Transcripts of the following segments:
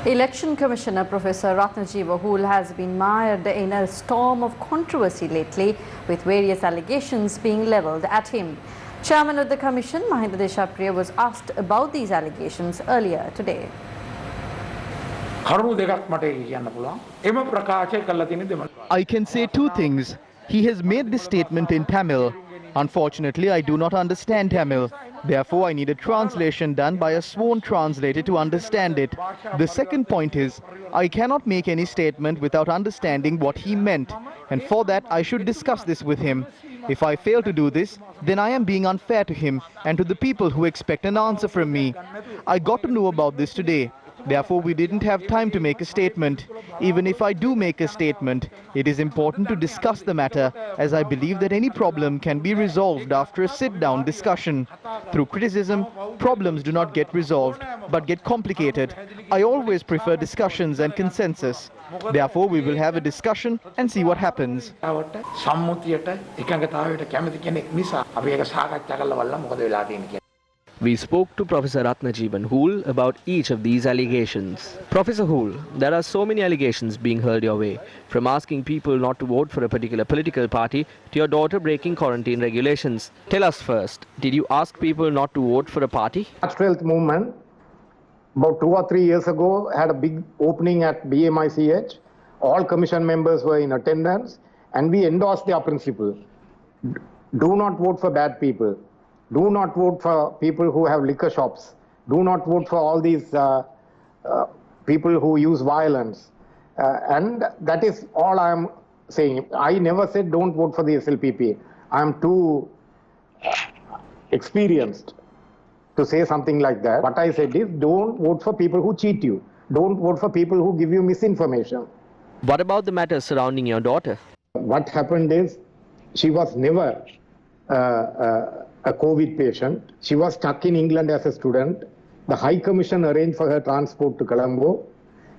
Election Commissioner Professor Ratnaji Vahul has been mired in a storm of controversy lately, with various allegations being levelled at him. Chairman of the Commission, Mahinda Deshapriya, was asked about these allegations earlier today. I can say two things. He has made this statement in Tamil. Unfortunately, I do not understand Tamil. Therefore, I need a translation done by a sworn translator to understand it. The second point is, I cannot make any statement without understanding what he meant. And for that, I should discuss this with him. If I fail to do this, then I am being unfair to him and to the people who expect an answer from me. I got to know about this today. Therefore, we didn't have time to make a statement. Even if I do make a statement, it is important to discuss the matter, as I believe that any problem can be resolved after a sit-down discussion. Through criticism, problems do not get resolved, but get complicated. I always prefer discussions and consensus. Therefore, we will have a discussion and see what happens. We spoke to Professor Ratnaji Vahul about each of these allegations. Professor Hool, there are so many allegations being hurled your way, from asking people not to vote for a particular political party to your daughter breaking quarantine regulations. Tell us first, did you ask people not to vote for a party? March 12th movement, about 2 or 3 years ago, had a big opening at BMICH. All commission members were in attendance, and we endorsed their principle. Do not vote for bad people. Do not vote for people who have liquor shops. Do not vote for all these people who use violence. And that is all I am saying. I never said don't vote for the SLPP. I am too experienced to say something like that. What I said is don't vote for people who cheat you. Don't vote for people who give you misinformation. What about the matters surrounding your daughter? What happened is she was never a COVID patient. She was stuck in England as a student. The High Commission arranged for her transport to Colombo.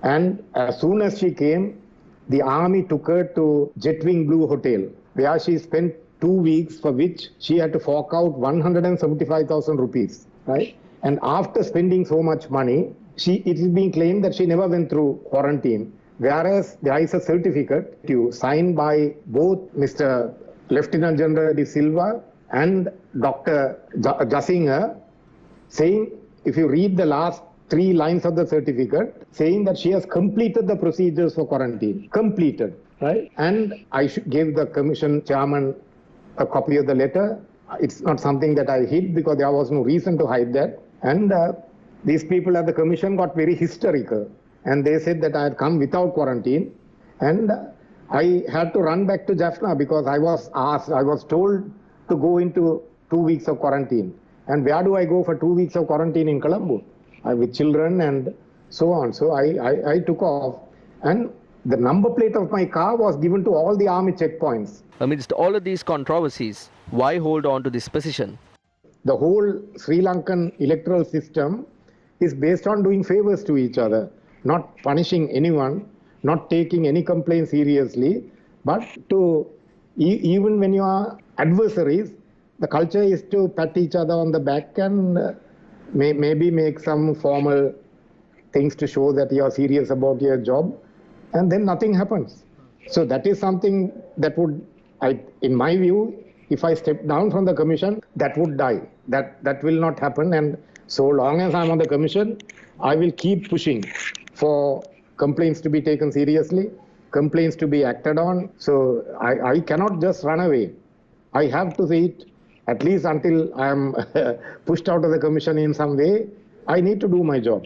And as soon as she came, the army took her to Jetwing Blue Hotel, where she spent 2 weeks, for which she had to fork out 175,000 rupees. Right? And after spending so much money, it is being claimed that she never went through quarantine. Whereas there is a certificate signed by both Mr. Lieutenant General De Silva and Dr. Jasinger, saying, if you read the last 3 lines of the certificate, saying that she has completed the procedures for quarantine. Completed, right? And I gave the commission chairman a copy of the letter. It's not something that I hid because there was no reason to hide that. And these people at the commission got very hysterical. And they said that I had come without quarantine. And I had to run back to Jaffna because I was told to go into 2 weeks of quarantine. And where do I go for 2 weeks of quarantine in Colombo? With children and so on. So I took off. And the number plate of my car was given to all the army checkpoints. Amidst all of these controversies, why hold on to this position? The whole Sri Lankan electoral system is based on doing favors to each other, not punishing anyone, not taking any complaint seriously, but to, even when you are adversaries, the culture is to pat each other on the back and maybe make some formal things to show that you are serious about your job, and then nothing happens. So that is something that would, in my view, if I step down from the commission, that would die. That will not happen, and so long as I'm on the commission, I will keep pushing for complaints to be taken seriously, complaints to be acted on. So I cannot just run away. I have to wait at least until I am pushed out of the commission in some way. I need to do my job.